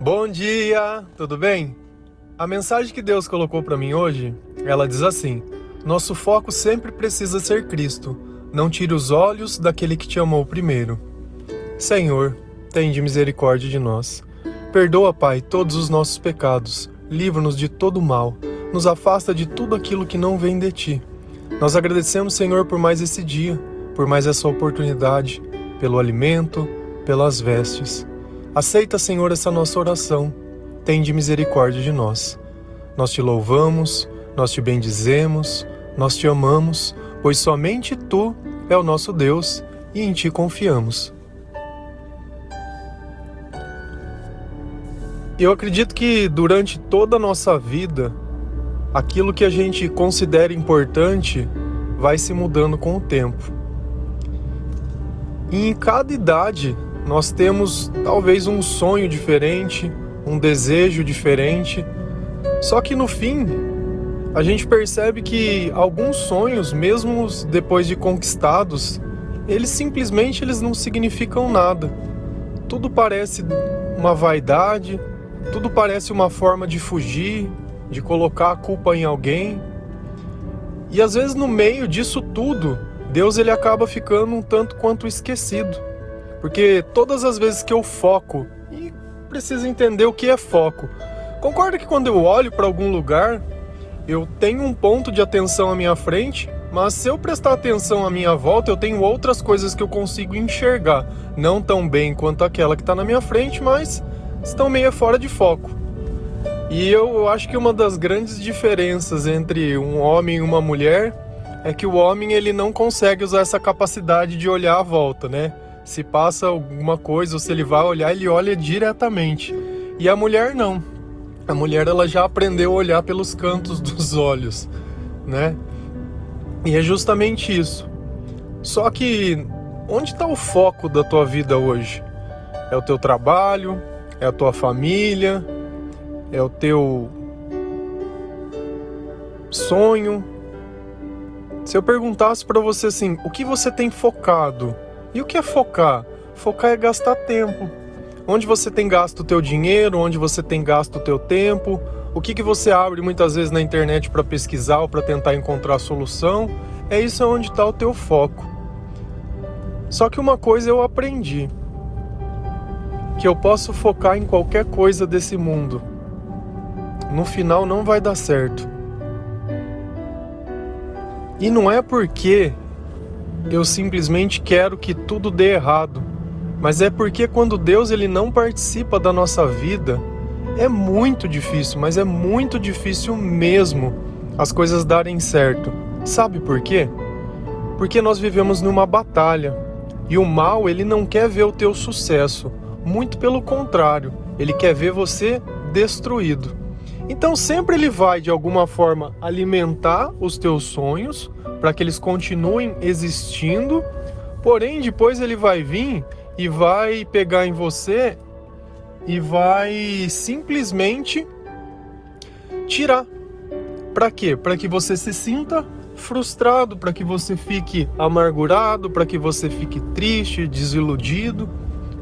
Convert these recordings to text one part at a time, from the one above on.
Bom dia, tudo bem? A mensagem que Deus colocou para mim hoje, ela diz assim: nosso foco sempre precisa ser Cristo. Não tire os olhos daquele que te amou primeiro. Senhor, tende misericórdia de nós. Perdoa, Pai, todos os nossos pecados. Livra-nos de todo mal. Nos afasta de tudo aquilo que não vem de Ti. Nós agradecemos, Senhor, por mais esse dia, por mais essa oportunidade, pelo alimento, pelas vestes. Aceita, Senhor, essa nossa oração. Tende misericórdia de nós. Nós te louvamos, nós te bendizemos, nós te amamos, pois somente Tu é o nosso Deus e em Ti confiamos. Eu acredito que durante toda a nossa vida, aquilo que a gente considera importante vai se mudando com o tempo. E em cada idade, nós temos talvez um sonho diferente, um desejo diferente. Só que no fim, a gente percebe que alguns sonhos, mesmo depois de conquistados, eles não significam nada. Tudo parece uma vaidade, tudo parece uma forma de fugir, de colocar a culpa em alguém. E às vezes no meio disso tudo, Deus ele acaba ficando um tanto quanto esquecido. Porque todas as vezes que eu foco, e preciso entender o que é foco. Concorda que quando eu olho para algum lugar, eu tenho um ponto de atenção à minha frente, mas se eu prestar atenção à minha volta, eu tenho outras coisas que eu consigo enxergar. Não tão bem quanto aquela que está na minha frente, mas estão meio fora de foco. E eu acho que uma das grandes diferenças entre um homem e uma mulher é que o homem ele não consegue usar essa capacidade de olhar à volta, né? Se passa alguma coisa ou se ele vai olhar, ele olha diretamente. E a mulher não. A mulher ela já aprendeu a olhar pelos cantos dos olhos, né? E é justamente isso. Só que onde está o foco da tua vida hoje? É o teu trabalho? É a tua família? É o teu sonho? Se eu perguntasse para você assim, o que você tem focado? E o que é focar? Focar é gastar tempo. Onde você tem gasto o teu dinheiro, onde você tem gasto o teu tempo, o que você abre muitas vezes na internet para pesquisar ou para tentar encontrar a solução, é isso onde está o teu foco. Só que uma coisa eu aprendi, que eu posso focar em qualquer coisa desse mundo. No final não vai dar certo. E não é porque eu simplesmente quero que tudo dê errado, mas é porque quando Deus ele não participa da nossa vida, é muito difícil, mas é muito difícil mesmo as coisas darem certo. Sabe por quê? Porque nós vivemos numa batalha, e o mal ele não quer ver o teu sucesso, muito pelo contrário, ele quer ver você destruído. Então sempre ele vai de alguma forma alimentar os teus sonhos, para que eles continuem existindo, porém depois ele vai vir e vai pegar em você e vai simplesmente tirar. Para quê? Para que você se sinta frustrado, para que você fique amargurado, para que você fique triste, desiludido,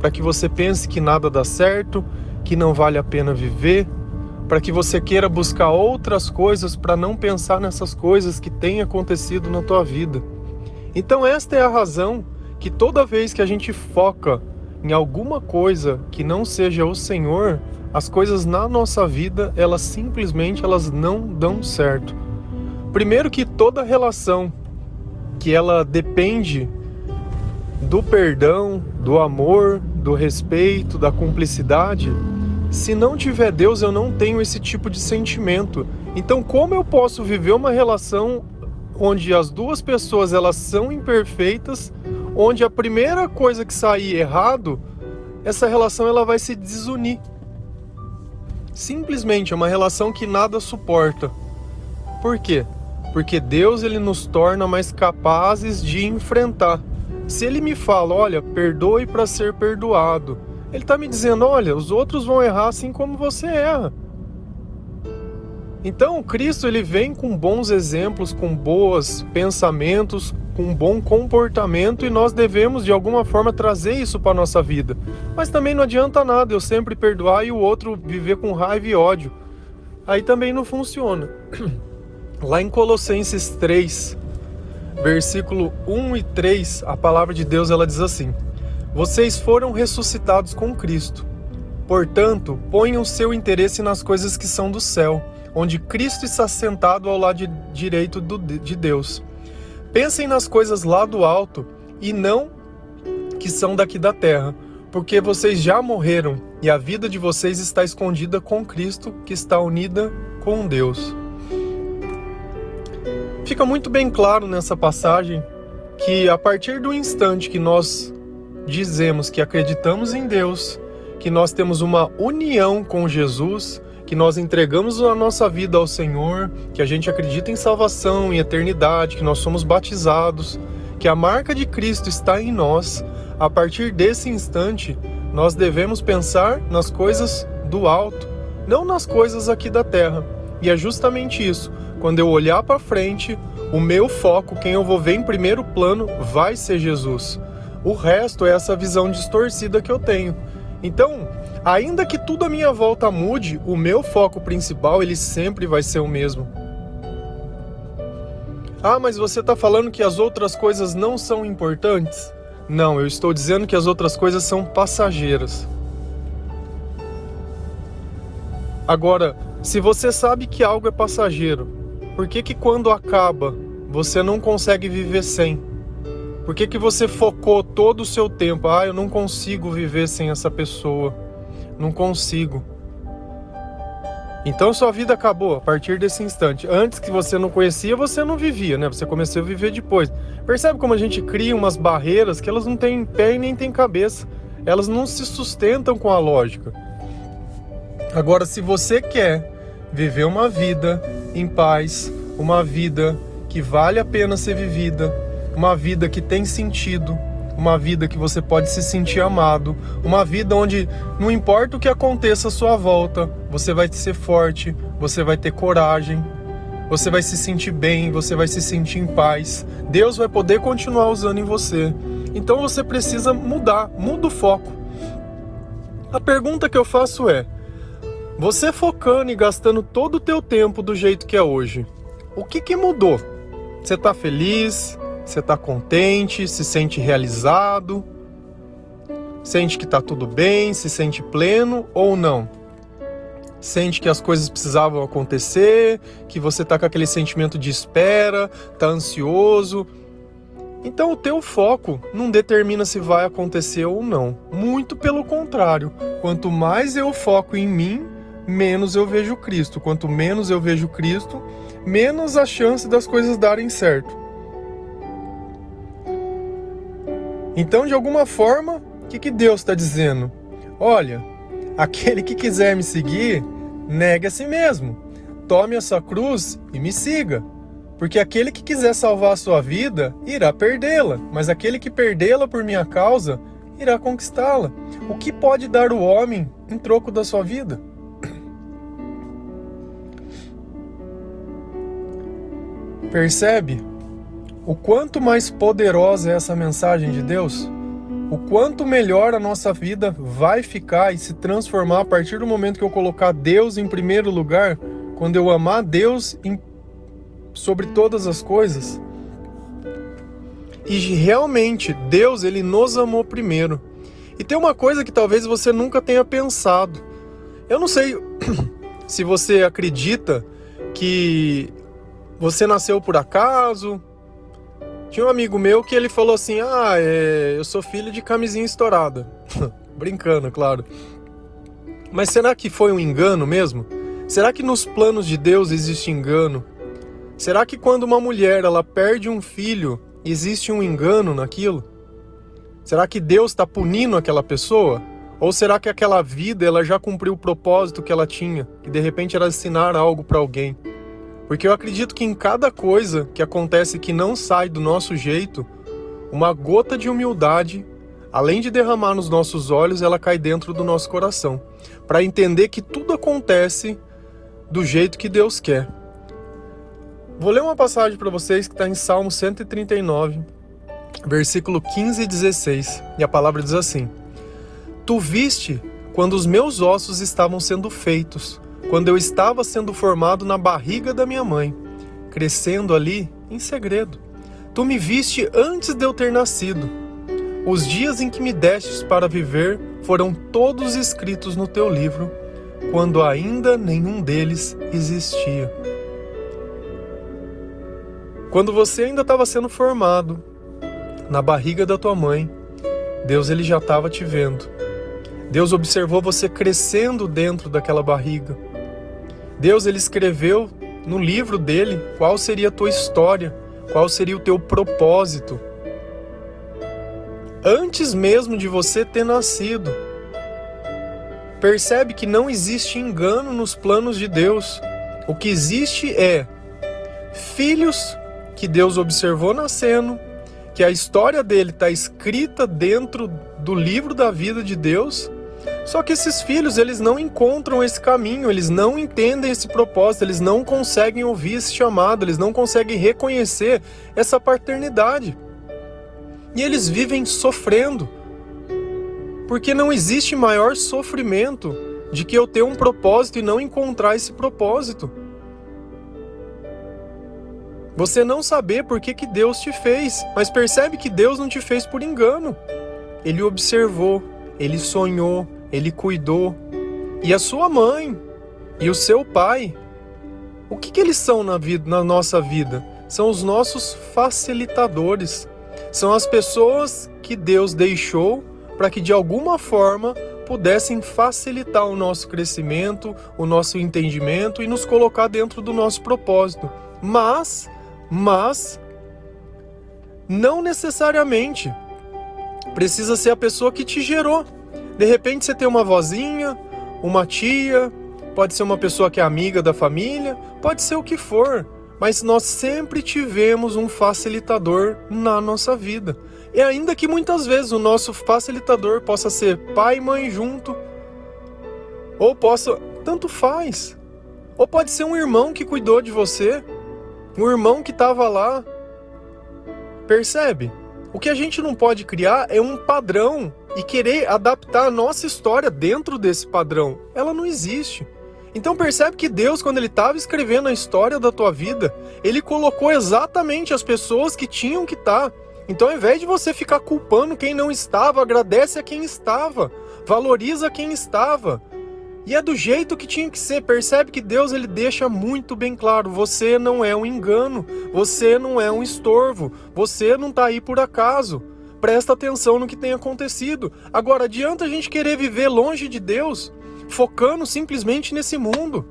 para que você pense que nada dá certo, que não vale a pena viver, para que você queira buscar outras coisas para não pensar nessas coisas que têm acontecido na tua vida. Então esta é a razão que toda vez que a gente foca em alguma coisa que não seja o Senhor, as coisas na nossa vida, elas simplesmente não dão certo. Primeiro que toda relação que ela depende do perdão, do amor, do respeito, da cumplicidade, se não tiver Deus, eu não tenho esse tipo de sentimento. Então, como eu posso viver uma relação onde as duas pessoas elas são imperfeitas, onde a primeira coisa que sair errado, essa relação ela vai se desunir? Simplesmente é uma relação que nada suporta. Por quê? Porque Deus ele nos torna mais capazes de enfrentar. Se Ele me fala, olha, perdoe para ser perdoado, Ele está me dizendo, olha, os outros vão errar assim como você erra. Então, Cristo ele vem com bons exemplos, com bons pensamentos, com um bom comportamento e nós devemos de alguma forma trazer isso para a nossa vida. Mas também não adianta nada eu sempre perdoar e o outro viver com raiva e ódio. Aí também não funciona. Lá em Colossenses 3, versículo 1 e 3, a palavra de Deus ela diz assim: vocês foram ressuscitados com Cristo. Portanto, ponham o seu interesse nas coisas que são do céu, onde Cristo está sentado ao lado direito de Deus. Pensem nas coisas lá do alto e não que são daqui da terra, porque vocês já morreram e a vida de vocês está escondida com Cristo, que está unida com Deus. Fica muito bem claro nessa passagem que a partir do instante que nós dizemos que acreditamos em Deus, que nós temos uma união com Jesus, que nós entregamos a nossa vida ao Senhor, que a gente acredita em salvação, em eternidade, que nós somos batizados, que a marca de Cristo está em nós, a partir desse instante, nós devemos pensar nas coisas do alto, não nas coisas aqui da terra. E é justamente isso. Quando eu olhar para frente, o meu foco, quem eu vou ver em primeiro plano, vai ser Jesus. O resto é essa visão distorcida que eu tenho. Então, ainda que tudo à minha volta mude, o meu foco principal, ele sempre vai ser o mesmo. Ah, mas você está falando que as outras coisas não são importantes? Não, eu estou dizendo que as outras coisas são passageiras. Agora, se você sabe que algo é passageiro, por que quando acaba, você não consegue viver sem? Por que você focou todo o seu tempo? Ah, eu não consigo viver sem essa pessoa. Não consigo. Então sua vida acabou a partir desse instante. Antes que você não conhecia, você não vivia, né? Você começou a viver depois. Percebe como a gente cria umas barreiras que elas não têm pé e nem têm cabeça. Elas não se sustentam com a lógica. Agora, se você quer viver uma vida em paz, uma vida que vale a pena ser vivida, uma vida que tem sentido, uma vida que você pode se sentir amado, uma vida onde não importa o que aconteça à sua volta, você vai ser forte, você vai ter coragem, você vai se sentir bem, você vai se sentir em paz. Deus vai poder continuar usando em você. Então você precisa mudar, muda o foco. A pergunta que eu faço é: você focando e gastando todo o teu tempo do jeito que é hoje, o que mudou? Você está feliz? Você está contente, se sente realizado, sente que está tudo bem, se sente pleno ou não? Sente que as coisas precisavam acontecer, que você está com aquele sentimento de espera, está ansioso. Então o teu foco não determina se vai acontecer ou não. Muito pelo contrário, quanto mais eu foco em mim, menos eu vejo Cristo. Quanto menos eu vejo Cristo, menos a chance das coisas darem certo. Então, de alguma forma, o que Deus está dizendo? Olha, aquele que quiser me seguir, negue a si mesmo. Tome a sua cruz e me siga. Porque aquele que quiser salvar a sua vida, irá perdê-la. Mas aquele que perdê-la por minha causa, irá conquistá-la. O que pode dar o homem em troco da sua vida? Percebe? O quanto mais poderosa é essa mensagem de Deus, o quanto melhor a nossa vida vai ficar e se transformar a partir do momento que eu colocar Deus em primeiro lugar, quando eu amar Deus sobre todas as coisas. E realmente, Deus, Ele nos amou primeiro. E tem uma coisa que talvez você nunca tenha pensado. Eu não sei se você acredita que você nasceu por acaso. Tinha um amigo meu que ele falou assim: eu sou filho de camisinha estourada. Brincando, claro. Mas será que foi um engano mesmo? Será que nos planos de Deus existe engano? Será que quando uma mulher ela perde um filho, existe um engano naquilo? Será que Deus está punindo aquela pessoa? Ou será que aquela vida ela já cumpriu o propósito que ela tinha? E de repente era ensinar algo para alguém? Porque eu acredito que em cada coisa que acontece que não sai do nosso jeito, uma gota de humildade, além de derramar nos nossos olhos, ela cai dentro do nosso coração. Para entender que tudo acontece do jeito que Deus quer. Vou ler uma passagem para vocês que está em Salmo 139, versículo 15 e 16. E a palavra diz assim: Tu viste quando os meus ossos estavam sendo feitos, quando eu estava sendo formado na barriga da minha mãe, crescendo ali em segredo. Tu me viste antes de eu ter nascido. Os dias em que me destes para viver foram todos escritos no teu livro, quando ainda nenhum deles existia. Quando você ainda estava sendo formado na barriga da tua mãe, Deus ele já estava te vendo. Deus observou você crescendo dentro daquela barriga. Deus ele escreveu no livro dele qual seria a tua história, qual seria o teu propósito. Antes mesmo de você ter nascido. Percebe que não existe engano nos planos de Deus. O que existe é filhos que Deus observou nascendo, que a história dele está escrita dentro do livro da vida de Deus, só que esses filhos, eles não encontram esse caminho, eles não entendem esse propósito, eles não conseguem ouvir esse chamado, eles não conseguem reconhecer essa paternidade. E eles vivem sofrendo, porque não existe maior sofrimento de que eu ter um propósito e não encontrar esse propósito. Você não saber por que Deus te fez, mas percebe que Deus não te fez por engano. Ele observou, ele sonhou, ele cuidou. E a sua mãe e o seu pai, o que eles são na nossa vida? São os nossos facilitadores. São as pessoas que Deus deixou para que de alguma forma pudessem facilitar o nosso crescimento, o nosso entendimento e nos colocar dentro do nosso propósito. Mas não necessariamente precisa ser a pessoa que te gerou. De repente você tem uma vozinha, uma tia, pode ser uma pessoa que é amiga da família, pode ser o que for, mas nós sempre tivemos um facilitador na nossa vida. E ainda que muitas vezes o nosso facilitador possa ser pai e mãe junto, ou tanto faz, ou pode ser um irmão que cuidou de você, um irmão que estava lá. Percebe? O que a gente não pode criar é um padrão e querer adaptar a nossa história dentro desse padrão. Ela não existe. Então percebe que Deus, quando ele estava escrevendo a história da tua vida, ele colocou exatamente as pessoas que tinham que estar. Então ao invés de você ficar culpando quem não estava, agradece a quem estava, valoriza quem estava. E é do jeito que tinha que ser. Percebe que Deus ele deixa muito bem claro: você não é um engano, você não é um estorvo, você não está aí por acaso. Presta atenção no que tem acontecido. Agora, adianta a gente querer viver longe de Deus, focando simplesmente nesse mundo.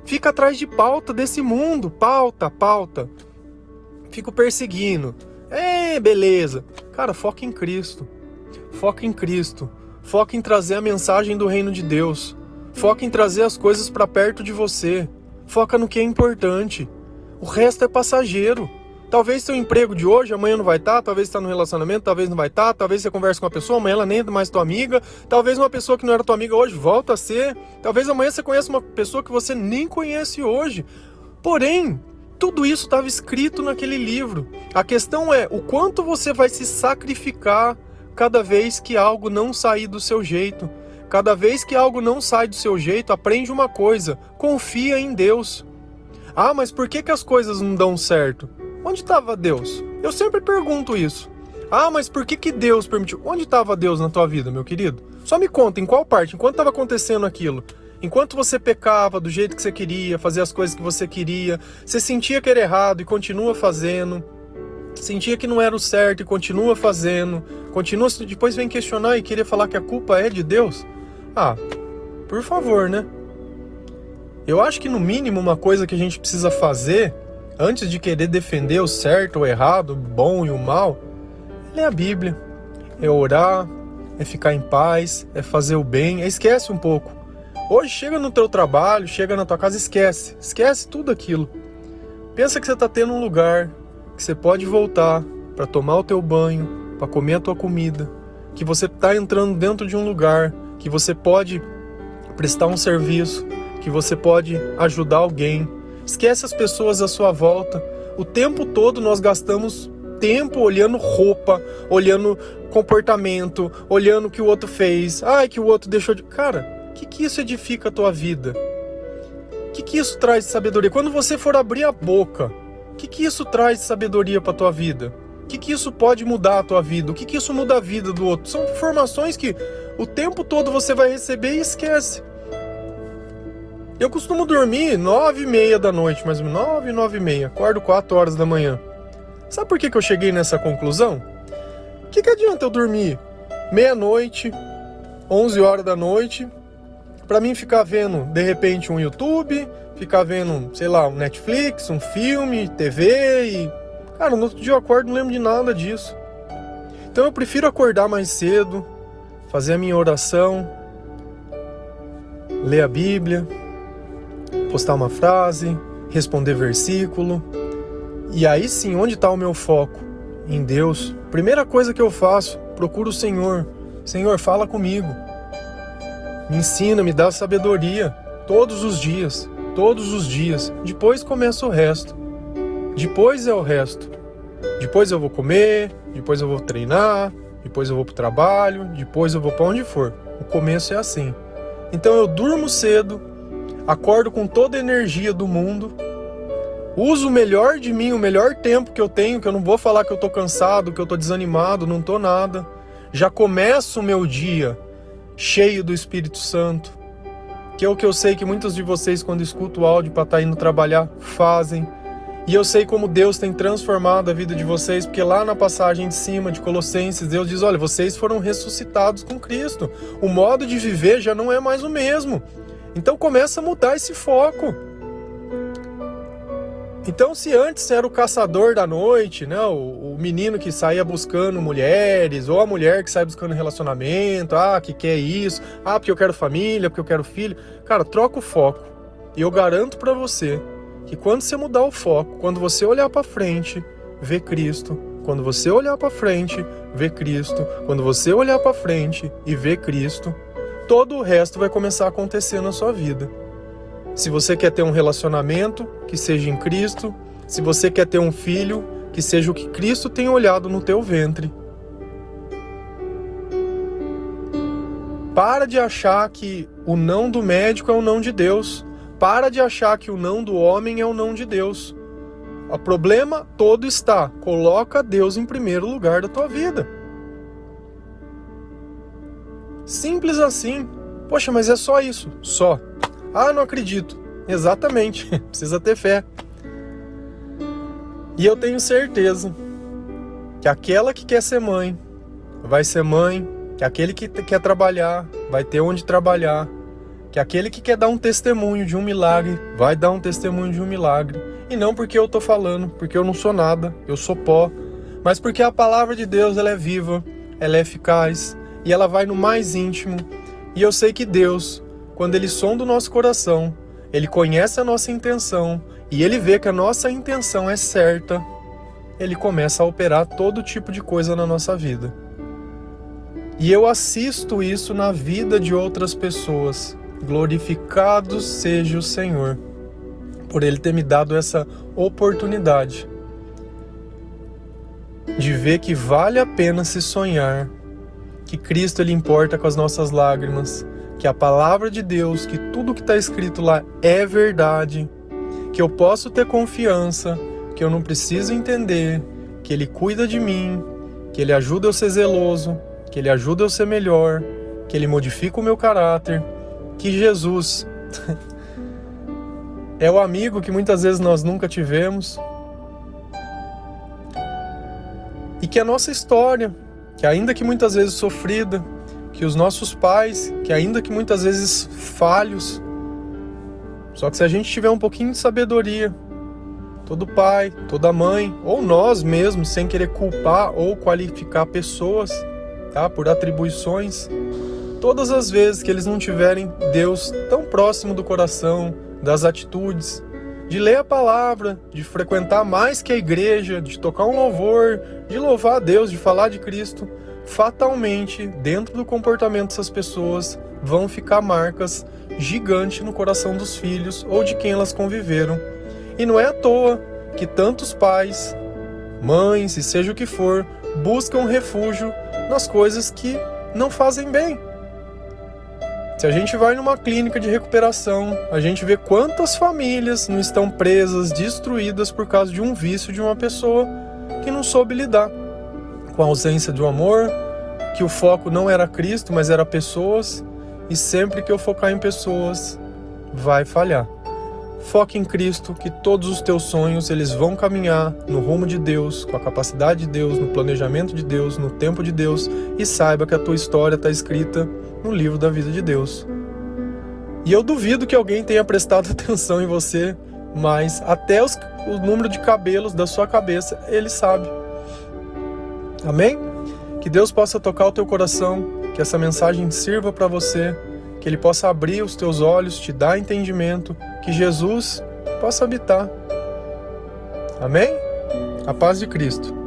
Fica atrás de pauta desse mundo, pauta. Fico perseguindo. Beleza. Cara, foca em Cristo. Foca em Cristo. Foca em trazer a mensagem do reino de Deus. Foca em trazer as coisas para perto de você. Foca no que é importante. O resto é passageiro. Talvez seu emprego de hoje, amanhã não vai estar. Talvez você está no relacionamento, talvez não vai estar. Talvez você converse com uma pessoa, amanhã ela nem é mais tua amiga. Talvez uma pessoa que não era tua amiga hoje volta a ser. Talvez amanhã você conheça uma pessoa que você nem conhece hoje. Porém, tudo isso estava escrito naquele livro. A questão é o quanto você vai se sacrificar cada vez que algo não sair do seu jeito. Cada vez que algo não sai do seu jeito, aprende uma coisa: confia em Deus. Ah, mas por que as coisas não dão certo? Onde estava Deus? Eu sempre pergunto isso. Ah, mas por que Deus permitiu? Onde estava Deus na tua vida, meu querido? Só me conta, em qual parte? Enquanto estava acontecendo aquilo? Enquanto você pecava do jeito que você queria, fazia as coisas que você queria, você sentia que era errado e continua fazendo, sentia que não era o certo e continua fazendo, depois vem questionar e querer falar que a culpa é de Deus? Ah, por favor, né? Eu acho que no mínimo uma coisa que a gente precisa fazer, antes de querer defender o certo, o errado, o bom e o mal, é ler a Bíblia, é orar, é ficar em paz, é fazer o bem, esquece um pouco. Hoje chega no teu trabalho, chega na tua casa, esquece tudo aquilo. Pensa que você está tendo um lugar que você pode voltar para tomar o teu banho, para comer a tua comida, que você está entrando dentro de um lugar que você pode prestar um serviço, que você pode ajudar alguém. Esquece as pessoas à sua volta. O tempo todo nós gastamos tempo olhando roupa, olhando comportamento, olhando o que o outro fez. Ai, que o outro deixou de... Cara, o que isso edifica a tua vida? O que isso traz de sabedoria? Quando você for abrir a boca, o que isso traz de sabedoria para a tua vida? O que isso pode mudar a tua vida? O que isso muda a vida do outro? São informações que o tempo todo você vai receber e esquece. Eu costumo dormir 9h30 da noite, mais ou menos 9h30. Acordo 4 horas da manhã. Sabe por que eu cheguei nessa conclusão? O que adianta eu dormir meia-noite, 11 horas da noite, pra mim ficar vendo, de repente, um YouTube, ficar vendo, sei lá, um Netflix, um filme, TV e... Cara, no outro dia eu acordo e não lembro de nada disso. Então eu prefiro acordar mais cedo, fazer a minha oração, ler a Bíblia, postar uma frase, responder versículo. E aí sim, onde está o meu foco? Em Deus. Primeira coisa que eu faço, procuro o Senhor. Senhor, fala comigo. Me ensina, me dá sabedoria. Todos os dias. Todos os dias. Depois começa o resto. Depois é o resto. Depois eu vou comer, depois eu vou treinar, depois eu vou pro trabalho, depois eu vou para onde for. O começo é assim. Então eu durmo cedo, acordo com toda a energia do mundo, uso o melhor de mim, o melhor tempo que eu tenho, que eu não vou falar que eu tô cansado, que eu tô desanimado, não tô nada. Já começo o meu dia cheio do Espírito Santo, que é o que eu sei que muitos de vocês, quando escutam o áudio para estar indo trabalhar, fazem. E eu sei como Deus tem transformado a vida de vocês, porque lá na passagem de cima de Colossenses, Deus diz, olha, vocês foram ressuscitados com Cristo. O modo de viver já não é mais o mesmo. Então começa a mudar esse foco. Então se antes era o caçador da noite, né, o menino que saía buscando mulheres, ou a mulher que sai buscando relacionamento, que quer isso, porque eu quero família, porque eu quero filho. Cara, troca o foco. E eu garanto pra você que quando você mudar o foco, quando você olhar para frente, ver Cristo. Quando você olhar para frente, ver Cristo. Quando você olhar para frente e ver Cristo, todo o resto vai começar a acontecer na sua vida. Se você quer ter um relacionamento, que seja em Cristo. Se você quer ter um filho, que seja o que Cristo tem olhado no teu ventre. Para de achar que o não do médico é o não de Deus. Para de achar que o não do homem é o não de Deus. O problema todo está, coloca Deus em primeiro lugar da tua vida. Simples assim. Poxa, mas é só isso? Só. Não acredito. Exatamente. Precisa ter fé. E eu tenho certeza que aquela que quer ser mãe, vai ser mãe. Que aquele que quer trabalhar, vai ter onde trabalhar. Que aquele que quer dar um testemunho de um milagre, vai dar um testemunho de um milagre. E não porque eu tô falando, porque eu não sou nada, eu sou pó. Mas porque a palavra de Deus, ela é viva, ela é eficaz, e ela vai no mais íntimo. E eu sei que Deus, quando Ele sonda o nosso coração, Ele conhece a nossa intenção, e Ele vê que a nossa intenção é certa, Ele começa a operar todo tipo de coisa na nossa vida. E eu assisto isso na vida de outras pessoas. Glorificado seja o Senhor, por Ele ter me dado essa oportunidade de ver que vale a pena se sonhar, que Cristo Ele importa com as nossas lágrimas, que a palavra de Deus, que tudo que está escrito lá é verdade, que eu posso ter confiança, que eu não preciso entender, que Ele cuida de mim, que Ele ajuda eu ser zeloso, que Ele ajuda eu ser melhor, que Ele modifica o meu caráter, que Jesus é o amigo que muitas vezes nós nunca tivemos, e que a nossa história, que ainda que muitas vezes sofrida, que os nossos pais, que ainda que muitas vezes falhos, só que se a gente tiver um pouquinho de sabedoria, todo pai, toda mãe, ou nós mesmos, sem querer culpar ou qualificar pessoas, por atribuições, todas as vezes que eles não tiverem Deus tão próximo do coração, das atitudes, de ler a palavra, de frequentar mais que a igreja, de tocar um louvor, de louvar a Deus, de falar de Cristo, fatalmente, dentro do comportamento dessas pessoas, vão ficar marcas gigantes no coração dos filhos ou de quem elas conviveram. E não é à toa que tantos pais, mães e seja o que for, buscam refúgio nas coisas que não fazem bem. Se a gente vai numa clínica de recuperação, a gente vê quantas famílias não estão presas, destruídas por causa de um vício de uma pessoa que não soube lidar com a ausência do amor, que o foco não era Cristo, mas era pessoas, e sempre que eu focar em pessoas, vai falhar. Foque em Cristo, que todos os teus sonhos eles vão caminhar no rumo de Deus, com a capacidade de Deus, no planejamento de Deus, no tempo de Deus, e saiba que a tua história está escrita no livro da vida de Deus. E eu duvido que alguém tenha prestado atenção em você, mas até o número de cabelos da sua cabeça, Ele sabe. Amém? Que Deus possa tocar o teu coração, que essa mensagem sirva para você, que Ele possa abrir os teus olhos, te dar entendimento, que Jesus possa habitar. Amém? A paz de Cristo.